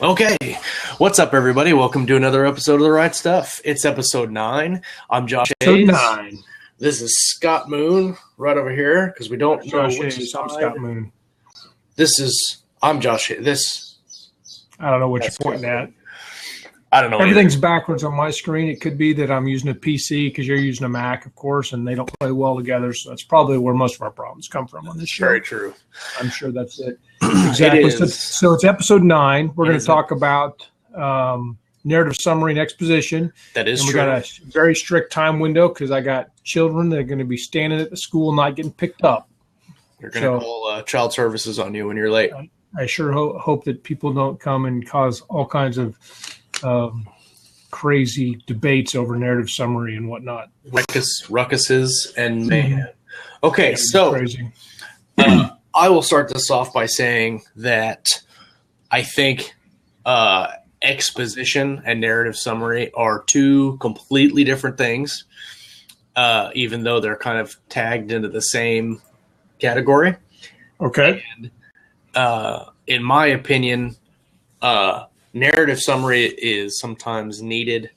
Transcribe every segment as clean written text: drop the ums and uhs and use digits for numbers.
Okay, what's up, everybody? Welcome to another episode of The Right Stuff. It's episode 9. I'm Josh Hayes. 9. This is Scott Moon right over here because we don't know Josh which Hayes. side. I'm Scott Moon. I'm Josh Hayes. I don't know what you're That's pointing at. I don't know. Everything's backwards on my screen. It could be that I'm using a PC because you're using a Mac, of course, and they don't play well together. So that's probably where most of our problems come from on this show. Very true. I'm sure that's it. Exactly. So it's episode 9. We're going to talk about narrative summary and exposition. That is and true. We got a very strict time window because I got children that are going to be standing at the school not getting picked up. You're going to call child services on you when you're late. I sure hope that people don't come and cause all kinds of crazy debates over narrative summary and whatnot. Ruckuses and mayhem. Okay, Yeah, so crazy. I will start this off by saying that I think exposition and narrative summary are two completely different things, even though they're kind of tagged into the same category. Okay. And in my opinion, narrative summary is sometimes needed.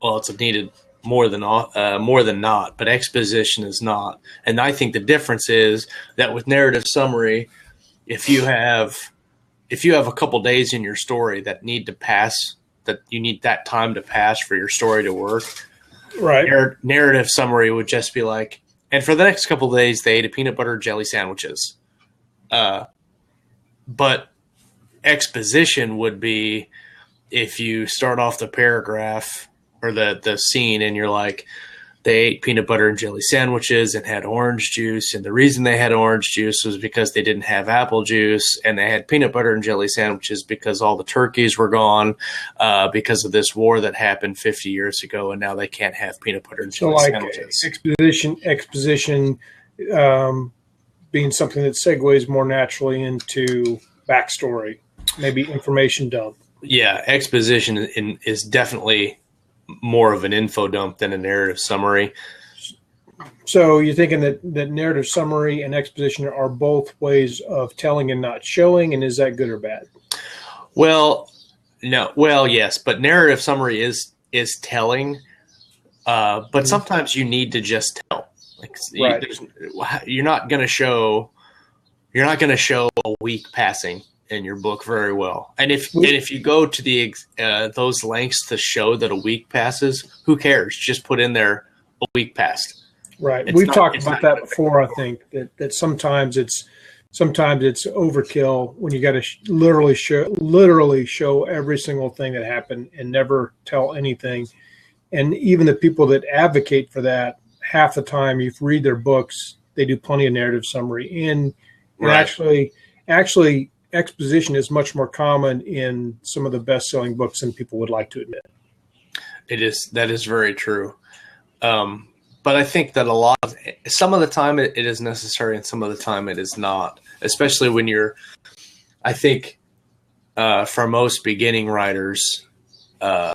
Well, it's needed more than not, but exposition is not. And I think the difference is that with narrative summary, if you have a couple days in your story that need to pass, that you need that time to pass for your story to work, Right. Narrative summary would just be like, and for the next couple of days, they ate a peanut butter jelly sandwiches. But exposition would be if you start off the paragraph or the scene and you're like, they ate peanut butter and jelly sandwiches and had orange juice. And the reason they had orange juice was because they didn't have apple juice, and they had peanut butter and jelly sandwiches because all the turkeys were gone because of this war that happened 50 years ago. And now they can't have peanut butter and jelly sandwiches. Exposition being something that segues more naturally into backstory, maybe information dump. Yeah, exposition is definitely more of an info dump than a narrative summary. So you're thinking that narrative summary and exposition are both ways of telling and not showing, and is that good or bad? Well, no. Well, yes, but narrative summary is telling, but sometimes you need to just tell. Like, right. You're not going to show a week passing in your book very well. And if you go to the those lengths to show that a week passes, who cares? Just put in there a week passed. Right. We've talked about that before. I think that sometimes it's overkill when you got to literally show every single thing that happened and never tell anything. And even the people that advocate for that, half the time you read their books, they do plenty of narrative summary. And Right. actually exposition is much more common in some of the best-selling books than people would like to admit. That is very true. But I think that some of the time it is necessary and some of the time it is not, especially when I think for most beginning writers, and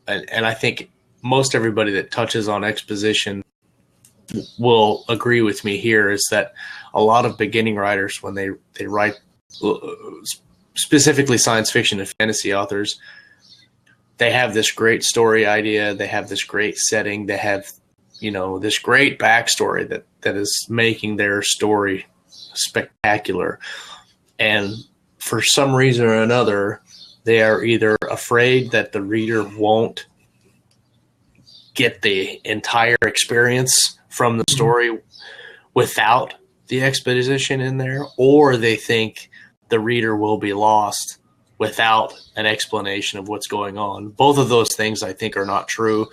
I think most everybody that touches on exposition will agree with me here, is that a lot of beginning writers, when they write, specifically science fiction and fantasy authors, they have this great story idea, they have this great setting, they have this great backstory that is making their story spectacular, and for some reason or another they are either afraid that the reader won't get the entire experience from the story without the exposition in there, or they think the reader will be lost without an explanation of what's going on. Both of those things I think are not true.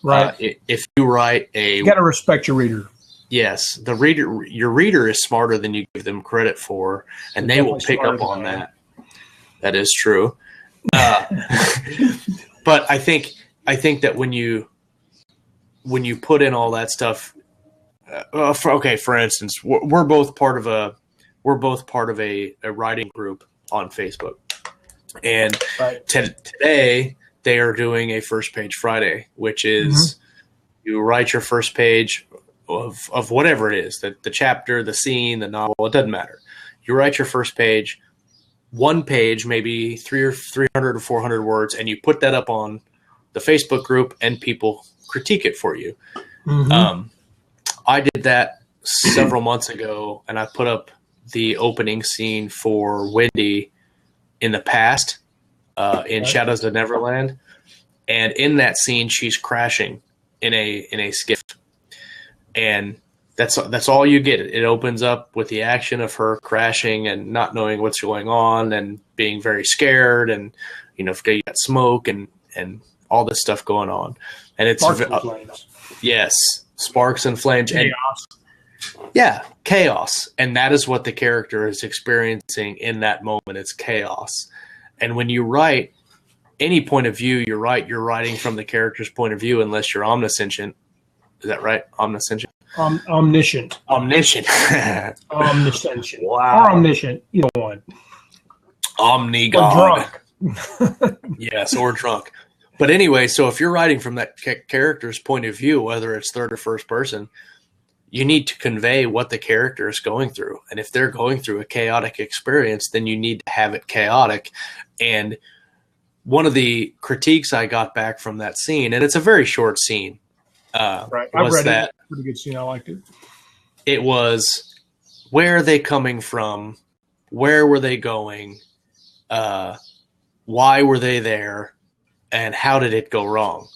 Right. If you write you got to respect your reader. Yes, your reader is smarter than you give them credit for, and they will pick up on that. That is true. But I think that when you put in all that stuff, for instance, we're both part of a writing group on Facebook, and today they are doing a first page Friday, which is you write your first page of whatever it is, the chapter, the scene, the novel, it doesn't matter. You write your first page. one page, maybe 300 or 400 words, and you put that up on the Facebook group and people critique it for you. Mm-hmm. I did that several months ago, and I put up the opening scene for Wendy in the past in Shadows of Neverland. And in that scene, she's crashing in a skiff. And that's all you get. It opens up with the action of her crashing and not knowing what's going on and being very scared, and you got smoke and all this stuff going on. And it's Sparks and flames. Yes, sparks and flames. Chaos. And chaos. And that is what the character is experiencing in that moment. It's chaos. And when you write any point of view, you're writing from the character's point of view, unless you're omniscient. Is that right? Omniscient. Omniscient. Omniscient. Omniscient. Wow. Or omniscient. Either one. Omni-God. Or drunk. Yes, or drunk. But anyway, so if you're writing from that character's point of view, whether it's third or first person, you need to convey what the character is going through. And if they're going through a chaotic experience, then you need to have it chaotic. And one of the critiques I got back from that scene, and it's a very short scene, right. I've read it. Pretty good scene. I liked it. It was, where are they coming from? Where were they going? Why were they there? And how did it go wrong?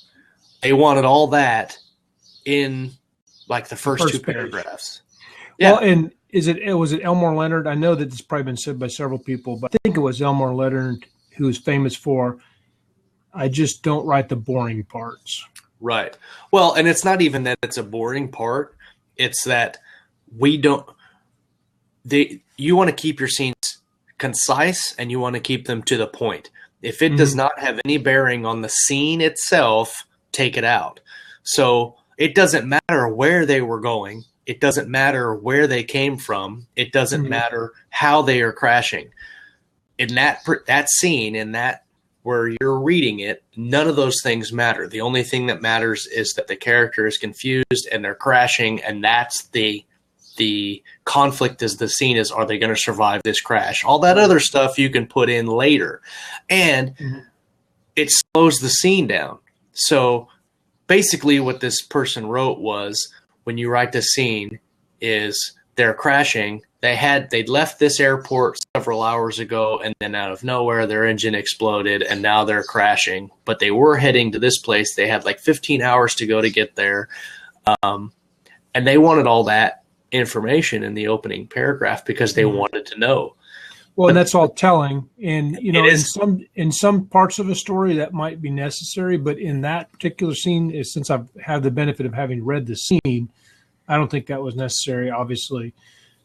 They wanted all that in like the first two paragraphs. Yeah. Well, and was it Elmore Leonard? I know that it's probably been said by several people, but I think it was Elmore Leonard who is famous for, I just don't write the boring parts. Right. Well, and it's not even that it's a boring part. It's that you want to keep your scenes concise and you want to keep them to the point. If it does not have any bearing on the scene itself, take it out. So it doesn't matter where they were going. It doesn't matter where they came from. It doesn't matter how they are crashing. In that scene, in that where you're reading it, none of those things matter. The only thing that matters is that the character is confused and they're crashing, and that's the conflict as the scene is, are they going to survive this crash? All that other stuff you can put in later. And it slows the scene down. So basically what this person wrote was, when you write the scene, is they're crashing. They'd left this airport several hours ago, and then out of nowhere their engine exploded and now they're crashing. But they were heading to this place. They had like 15 hours to go to get there. And they wanted all that information in the opening paragraph because they wanted to know. Well, and that's all telling. And in some parts of a story that might be necessary, but in that particular scene, since I've had the benefit of having read the scene, I don't think that was necessary, obviously.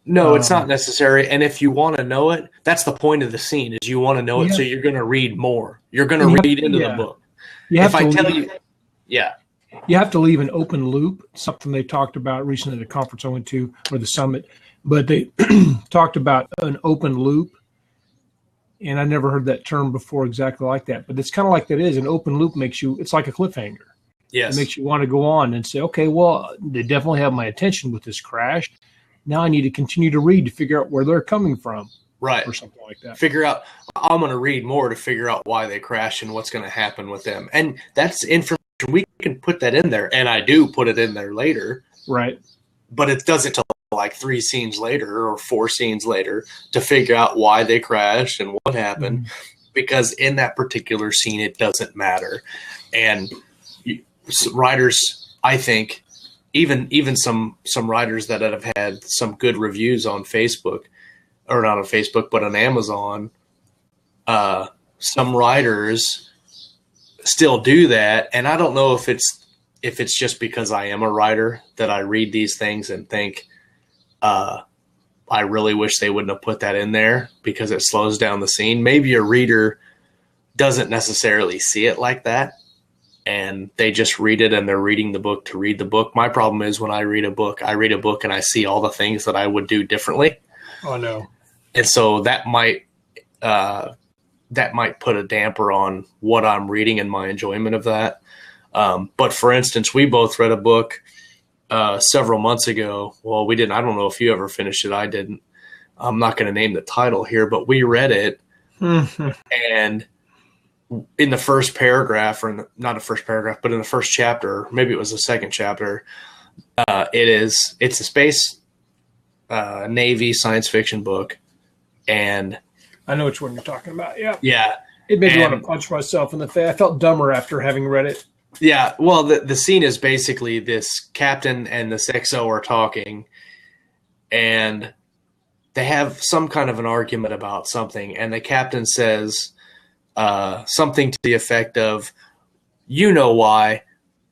No, it's not necessary. And if you want to know it, that's the point of the scene, is you want to know it. So you're going to read more. You're going to read into the book. You have to leave an open loop, something they talked about recently at a conference I went to, or the summit, but they talked about an open loop. And I never heard that term before exactly like that, but it's kind of like that is. An open loop it's like a cliffhanger. Yes. It makes you want to go on and say, okay, well, they definitely have my attention with this crash. Now I need to continue to read to figure out where they're coming from. Right. Or something like that. Figure out, I'm going to read more to figure out why they crash and what's going to happen with them. And that's information. We can put that in there. And I do put it in there later. Right. But it doesn't till like 3 scenes later or 4 scenes later to figure out why they crashed and what happened. Because in that particular scene, it doesn't matter. And writers, I think, even some writers that have had some good reviews on Facebook, or not on Facebook, but on Amazon, some writers still do that. And I don't know if it's just because I am a writer that I read these things and think, I really wish they wouldn't have put that in there because it slows down the scene. Maybe a reader doesn't necessarily see it like that, and they just read it and they're reading the book to read the book. My problem is when I read a book and I see all the things that I would do differently. Oh, no. And so that might put a damper on what I'm reading and my enjoyment of that. But for instance, we both read a book several months ago. Well, we didn't. I don't know if you ever finished it. I didn't. I'm not going to name the title here, but we read it And in the first paragraph, or not the first paragraph, but in the first chapter, maybe it was the second chapter, it's a space Navy science fiction book. And I know which one you're talking about. Yeah. yeah, It made me want to punch myself in the face. I felt dumber after having read it. yeah. Well, the scene is basically this captain and this XO are talking, and they have some kind of an argument about something. And the captain says something to the effect of, "You know why.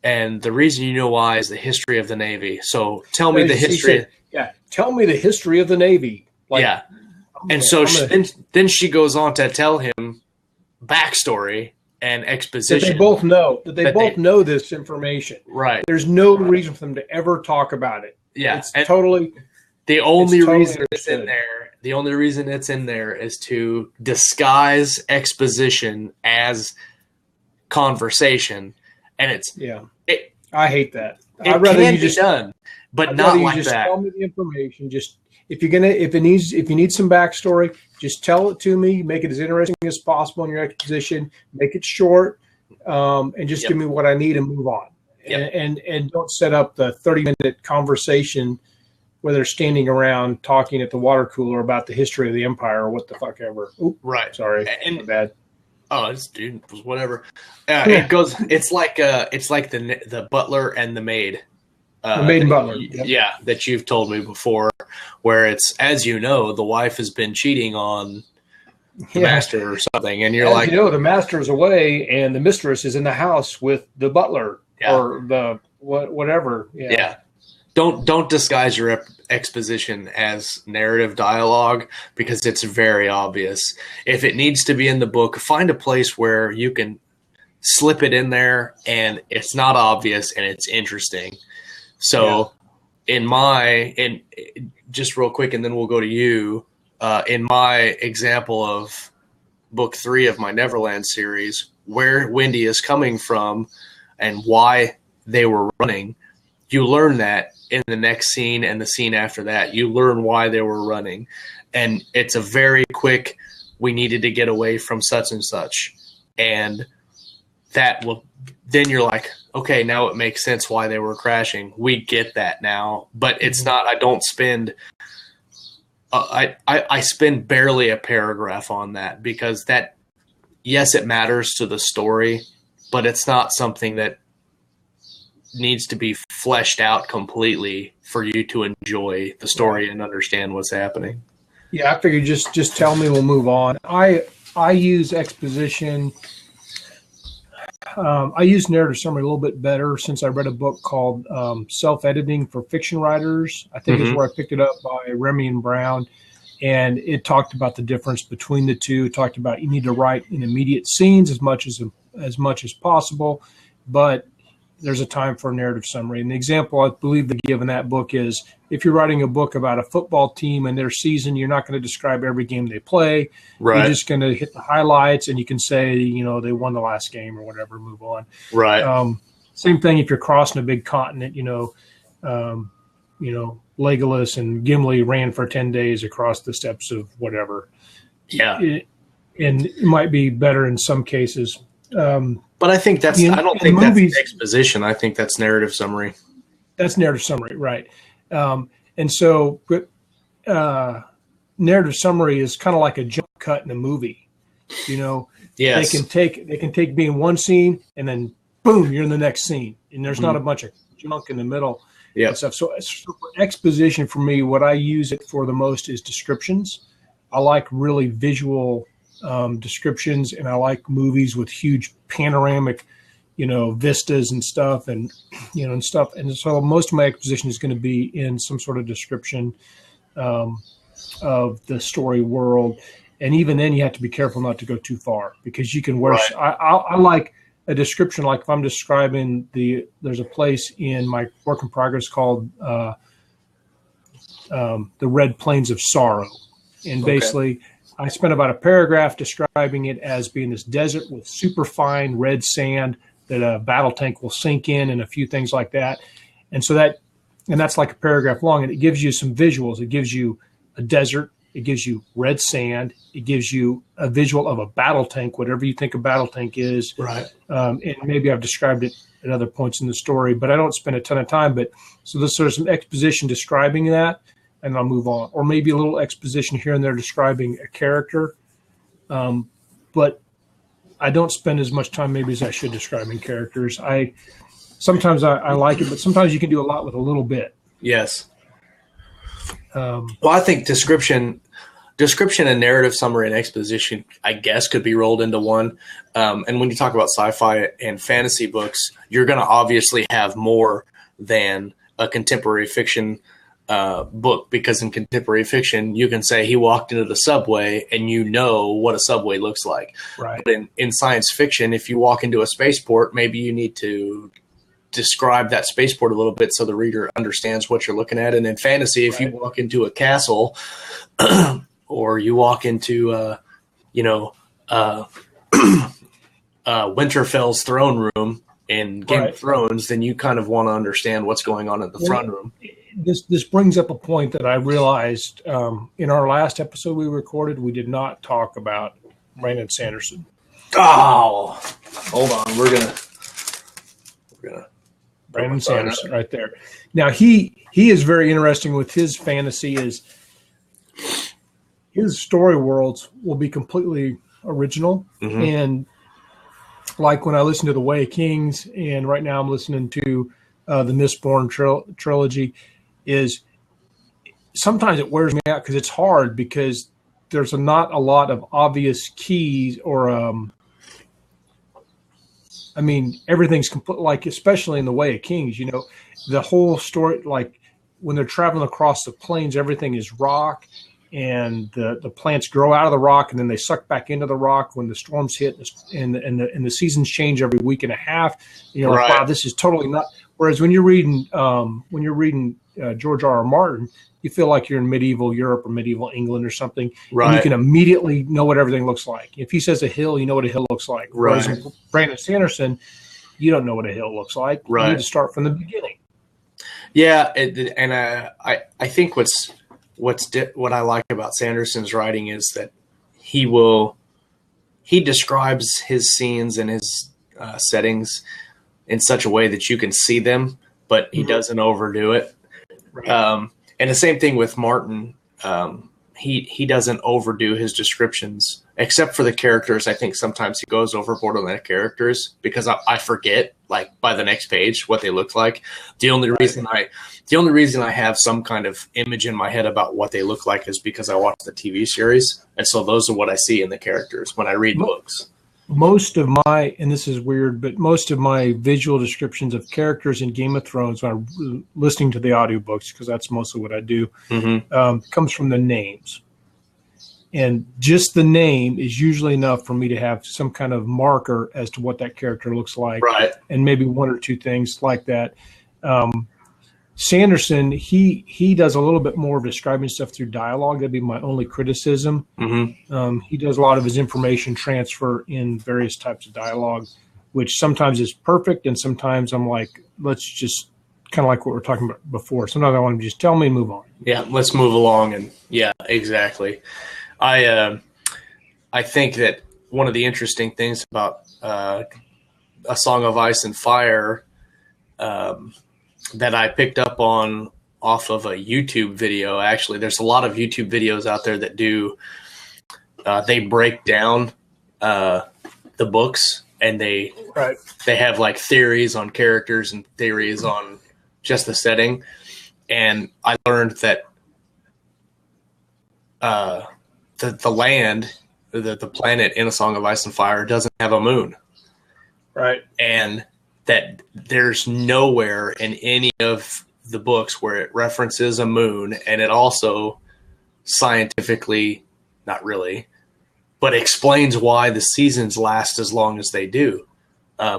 And the reason you know why is the history of the Navy. So tell me the history." Yeah. Tell me the history of the Navy. Like, yeah. And so then she goes on to tell him backstory and exposition. That they both know. That they both know this information. Right. There's no reason for them to ever talk about it. Yeah. It's totally the only reason understood. it's in there. The only reason it's in there is to disguise exposition as conversation, and it's I hate that. I'd rather you just done, but not like just that. Tell me the information. Just if you need some backstory, just tell it to me. Make it as interesting as possible in your exposition. Make it short, and just give me what I need and move on. And don't set up the 30-minute conversation where they're standing around talking at the water cooler about the history of the empire or what the fuck ever. Oop, right. Sorry. And bad. Oh, it's dude, whatever. It goes. It's like the butler and the maid. The maid and butler. Yeah, that you've told me before, where it's, as you know, the wife has been cheating on the master or something, and you're as like, you know, the master is away and the mistress is in the house with the butler or the whatever. Yeah. Don't disguise your exposition as narrative dialogue, because it's very obvious. If it needs to be in the book, find a place where you can slip it in there and it's not obvious and it's interesting. So just real quick, and then we'll go to you, in my example of book 3 of my Neverland series, where Wendy is coming from and why they were running, you learn that in the next scene and the scene after that. You learn why they were running. And it's a very quick, we needed to get away from such and such. And that will, then you're like, okay, now it makes sense why they were crashing. We get that now. But it's not, I don't spend, I spend barely a paragraph on that, because that, yes, it matters to the story, but it's not something that needs to be fleshed out completely for you to enjoy the story and understand what's happening. Yeah, I figured just tell me, we'll move on. I use exposition. I use narrative summary a little bit better since I read a book called Self-Editing for Fiction Writers. I think is where I picked it up by Renni and Browne. And it talked about the difference between the two. It talked about you need to write in immediate scenes as much as possible, but there's a time for a narrative summary. And the example I believe they give in that book is, if you're writing a book about a football team and their season, you're not going to describe every game they play. Right. You're just going to hit the highlights, and you can say, they won the last game or whatever, move on. Right. Same thing if you're crossing a big continent, Legolas and Gimli ran for 10 days across the steppes of whatever. Yeah. And it might be better in some cases. But I think that's, I don't think that's exposition. I think that's narrative summary. That's narrative summary, right. And so narrative summary is kind of like a jump cut in a movie. Yes. They can take being one scene and then boom, you're in the next scene. And there's not a bunch of junk in the middle. Yeah. Stuff. So for exposition, for me, what I use it for the most is descriptions. I like really visual descriptions, and I like movies with huge panoramic, vistas and stuff, and stuff. And so most of my exposition is going to be in some sort of description of the story world. And even then, you have to be careful not to go too far, because you can I like a description, like if I'm describing there's a place in my work in progress called the Red Plains of Sorrow. And basically I spent about a paragraph describing it as being this desert with super fine red sand that a battle tank will sink in, and a few things like that. And so that's like a paragraph long, and it gives you some visuals. It gives you a desert It gives you red sand. It gives you a visual of a battle tank, whatever you think a battle tank is. Right. And maybe I've described it at other points in the story, but I don't spend a ton of time. But so there's sort of some exposition describing that, and I'll move on. Or maybe a little exposition here and there describing a character. But I don't spend as much time maybe as I should describing characters. Sometimes I like it, but sometimes you can do a lot with a little bit. Yes. Well, I think description and narrative summary and exposition, I guess, could be rolled into one. And when you talk about sci-fi and fantasy books, you're going to obviously have more than a contemporary fiction book, because in contemporary fiction, you can say he walked into the subway and you know what a subway looks like. Right. But in science fiction, if you walk into a spaceport, maybe you need to describe that spaceport a little bit so the reader understands what you're looking at. And in fantasy, if you walk into a castle or you walk into, Winterfell's throne room in Game of Thrones, then you kind of want to understand what's going on in the throne room. This brings up a point that I realized in our last episode we recorded. We did not talk about Brandon Sanderson. Oh, hold on. We're gonna Brandon Sanderson right there. Now he is very interesting with his fantasy. Is his story worlds will be completely original, and like when I listen to the Way of Kings, and right now I'm listening to the Mistborn trilogy, is sometimes it wears me out because it's hard, because there's not a lot of obvious keys or everything's complete, like especially in the Way of Kings, the whole story, like when they're traveling across the plains, everything is rock, and the plants grow out of the rock and then they suck back into the rock when the storms hit, and the seasons change every week and a half. Like, wow, this is totally not. Whereas when you're reading George R.R. Martin, you feel like you're in medieval Europe or medieval England or something, and you can immediately know what everything looks like. If he says a hill, you know what a hill looks like. Whereas in Brandon Sanderson, you don't know what a hill looks like. You need to start from the beginning. Yeah, and I think what I like about Sanderson's writing is that he describes his scenes and his settings in such a way that you can see them, but he doesn't overdo it. And the same thing with Martin. He doesn't overdo his descriptions, except for the characters. I think sometimes he goes overboard on the characters because I forget, like, by the next page what they look like. The only reason I have some kind of image in my head about what they look like is because I watch the TV series, and so those are what I see in the characters when I read books. Most of my, and this is weird, but most of my visual descriptions of characters in Game of Thrones, when I'm listening to the audiobooks, because that's mostly what I do, comes from the names. And just the name is usually enough for me to have some kind of marker as to what that character looks like. Right. And maybe one or two things like that. Sanderson, he does a little bit more of describing stuff through dialogue. That'd be my only criticism. He does a lot of his information transfer in various types of dialogue, which sometimes is perfect, and sometimes I'm like, let's just kind of like what we were talking about before. Sometimes I want to just tell me and move on. Yeah, let's move along. And yeah, exactly. I think that one of the interesting things about A Song of Ice and Fire that I picked up on off of a YouTube video. Actually, there's a lot of YouTube videos out there that do, they break down the books, and they have like theories on characters and theories on just the setting. And I learned that the land, the planet in A Song of Ice and Fire doesn't have a moon. Right. And that there's nowhere in any of the books where it references a moon, and it also scientifically, not really, but explains why the seasons last as long as they do,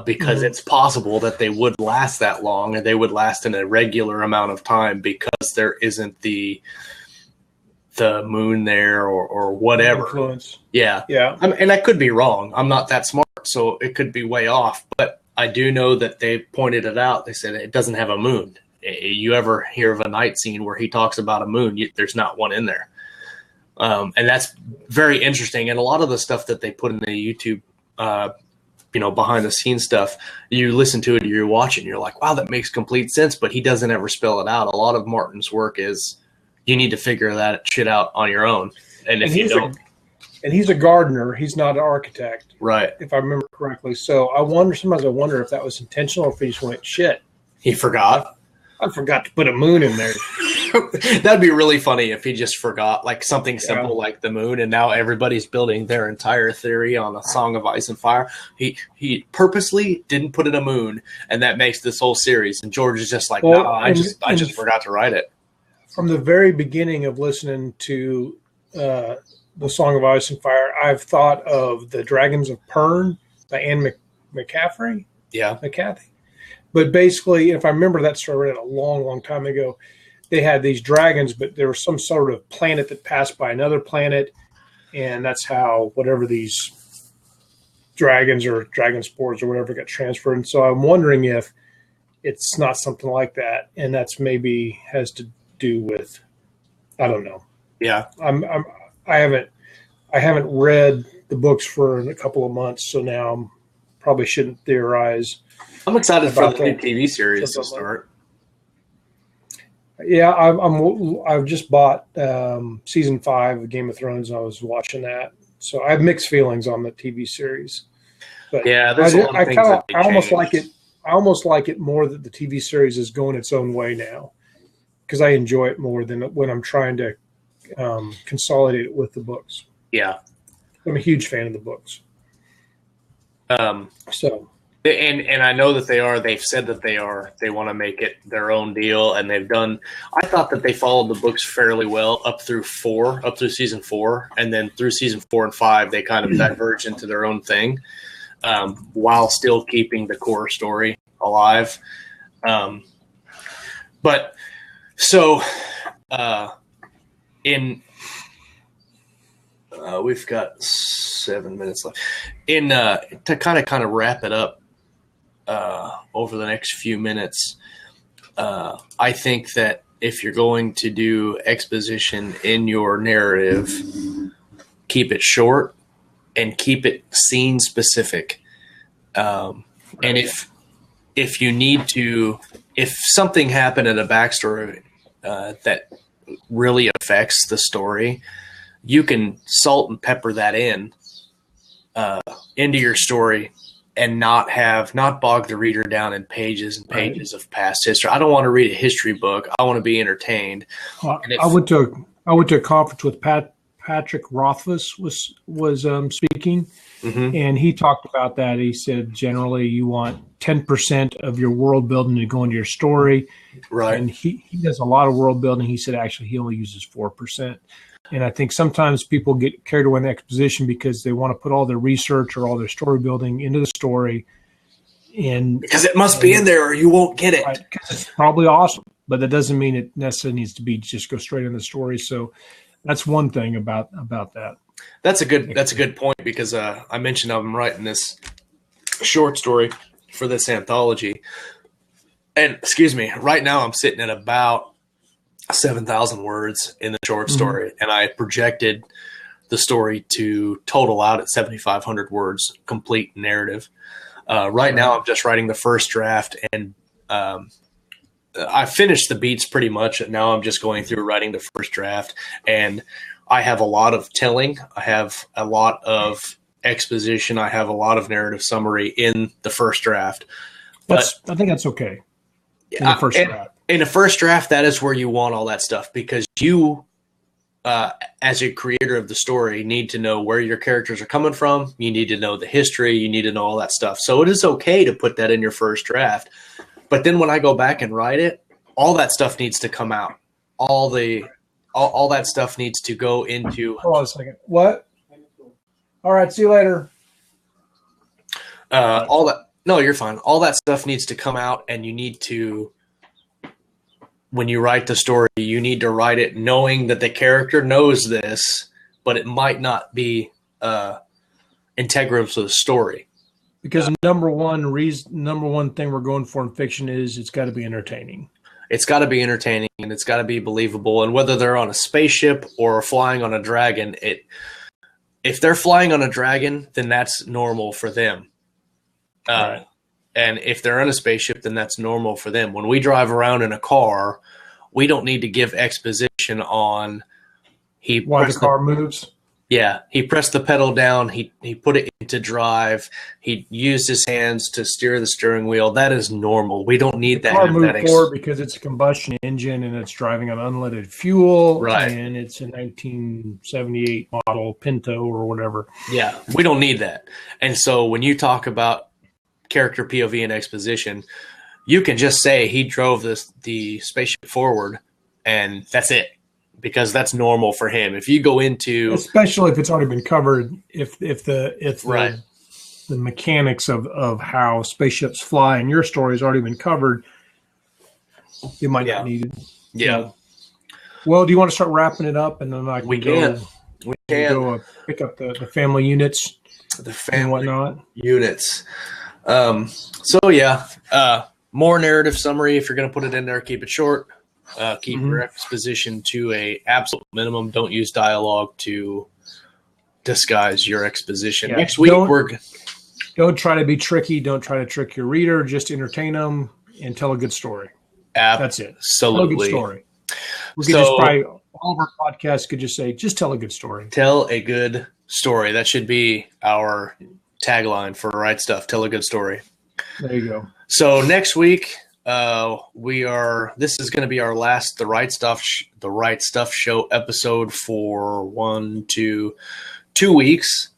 because it's possible that they would last that long, and they would last in a regular amount of time because there isn't the moon there or whatever. Influence. Yeah. And I could be wrong. I'm not that smart, so it could be way off, but I do know that they pointed it out. They said it doesn't have a moon. You ever hear of a night scene where he talks about a moon? There's not one in there. And that's very interesting. And a lot of the stuff that they put in the YouTube, behind the scenes stuff, you listen to it, you watch it, and you're like, wow, that makes complete sense. But he doesn't ever spell it out. A lot of Martin's work is you need to figure that shit out on your own. And if you don't. And he's a gardener. He's not an architect. Right. If I remember correctly. So sometimes I wonder if that was intentional or if he just went, shit. He forgot. I forgot to put a moon in there. That'd be really funny if he just forgot, like something simple like the moon, and now everybody's building their entire theory on a Song of Ice and Fire. He purposely didn't put in a moon, and that makes this whole series. And George is just like, no, I just forgot to write it. From the very beginning of listening to the Song of Ice and Fire, I've thought of the Dragons of Pern by Anne McCaffrey. Yeah, McCarthy. But basically, if I remember that story a long, long time ago, they had these dragons, but there was some sort of planet that passed by another planet, and that's how whatever these dragons or dragon spores or whatever got transferred. And so I'm wondering if it's not something like that, and that's maybe has to do with, I don't know. Yeah, I haven't read the books for a couple of months, so now I probably shouldn't theorize. I'm excited for the new TV series to start. Yeah, I've just bought season 5 of Game of Thrones, and I was watching that. So I have mixed feelings on the TV series. But yeah, there's a lot of things that they I almost changed. like it. I almost like it more that the TV series is going its own way now, because I enjoy it more than when I'm trying to consolidate it with the books. Yeah, I'm a huge fan of the books. So. And I know that they are. They've said that they are. They want to make it their own deal, and they've done. I thought that they followed the books fairly well up through season 4, and then through season 4 and 5, they kind of diverge into their own thing, while still keeping the core story alive. But so, we've got 7 minutes left. To kind of wrap it up. Over the next few minutes, I think that if you're going to do exposition in your narrative, keep it short and keep it scene specific. And if you need to, if something happened in a backstory that really affects the story, you can salt and pepper that into your story. And not bog the reader down in pages and pages of past history. I don't want to read a history book. I want to be entertained. I went to a conference with Patrick Rothfuss was speaking, and he talked about that. He said generally you want 10% of your world building to go into your story, right? And he does a lot of world building. He said actually he only uses 4%. And I think sometimes people get carried away in the exposition because they want to put all their research or all their story building into the story. Because it must be in there or you won't get it. Right, 'cause it's probably awesome, but that doesn't mean it necessarily needs to be just go straight in the story. So that's one thing about that. That's a good point, because I mentioned I'm writing this short story for this anthology. And excuse me, right now I'm sitting at about 7,000 words in the short story, and I projected the story to total out at 7,500 words, complete narrative. Right now, I'm just writing the first draft, and I finished the beats pretty much. Now I'm just going through writing the first draft, and I have a lot of telling. I have a lot of exposition. I have a lot of narrative summary in the first draft. I think that's okay. In the first draft. In the first draft, that is where you want all that stuff, because you, as a creator of the story, need to know where your characters are coming from. You need to know the history. You need to know all that stuff. So it is okay to put that in your first draft. But then when I go back and write it, all that stuff needs to come out. All that stuff needs to go into. Hold on a second. What? All right. See you later. No, you're fine. All that stuff needs to come out, and you need to. When you write the story, you need to write it knowing that the character knows this, but it might not be integral to the story. Because number one thing we're going for in fiction is it's got to be entertaining. It's got to be entertaining and it's got to be believable. And whether they're on a spaceship or flying on a dragon, if they're flying on a dragon, then that's normal for them. Right. And if they're in a spaceship, then that's normal for them. When we drive around in a car, we don't need to give exposition on why the car moves. Yeah, he pressed the pedal down. He put it into drive. He used his hands to steer the steering wheel. That is normal. We don't need that. The car moved forward because it's a combustion engine and it's driving on unleaded fuel. Right. And it's a 1978 model Pinto or whatever. Yeah, we don't need that. And so when you talk about character POV and exposition, you can just say he drove the spaceship forward, and that's it. Because that's normal for him. If you go into, especially if it's already been covered, if the right. the mechanics of how spaceships fly in your story has already been covered, you might not need it. Yeah. Well, do you want to start wrapping it up, and then we can go pick up the family units, the family and whatnot units. So yeah, more narrative summary. If you're going to put it in there, keep it short. Keep your exposition to a absolute minimum. Don't use dialogue to disguise your exposition. Yeah. Next week, don't try to be tricky. Don't try to trick your reader. Just entertain them and tell a good story. That's it. Absolutely. Tell a good story. We could just probably, all of our podcasts could just say, just tell a good story. Tell a good story. That should be our tagline for Right Stuff. Tell a good story. There you go. So next week, this is going to be our last The Right Stuff show episode for 2 weeks.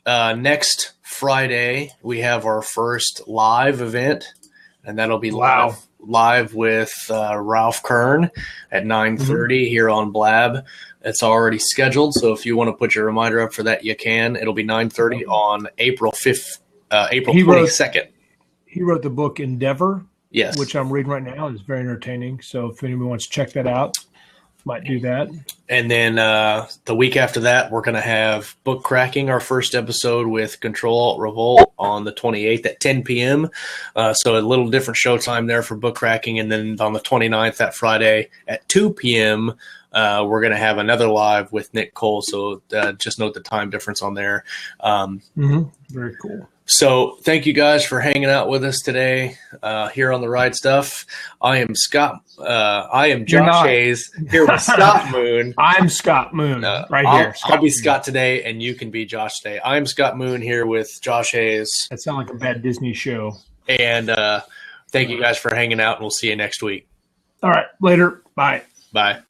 Next Friday we have our first live event, and that'll be live with Ralph Kern at 9:30 here on Blab. It's already scheduled, so if you want to put your reminder up for that, you can. It'll be 9:30 on April 22nd. He wrote the book Endeavor. Yes. Which I'm reading right now. It's very entertaining. So if anyone wants to check that out, might do that. And then the week after that, we're going to have Book Cracking, our first episode with Control Alt Revolt on the 28th at 10 p.m. So a little different showtime there for Book Cracking. And then on the 29th, that Friday at 2 p.m., we're going to have another live with Nick Cole. So just note the time difference on there. Very cool. So thank you guys for hanging out with us today here on The Right Stuff. I am Scott. I am Josh Hayes here with Scott Moon. I'm Scott Moon here. I'll be Scott today, and you can be Josh today. I'm Scott Moon here with Josh Hayes. That sounds like a bad Disney show. And thank you guys for hanging out, and we'll see you next week. All right. Later. Bye. Bye.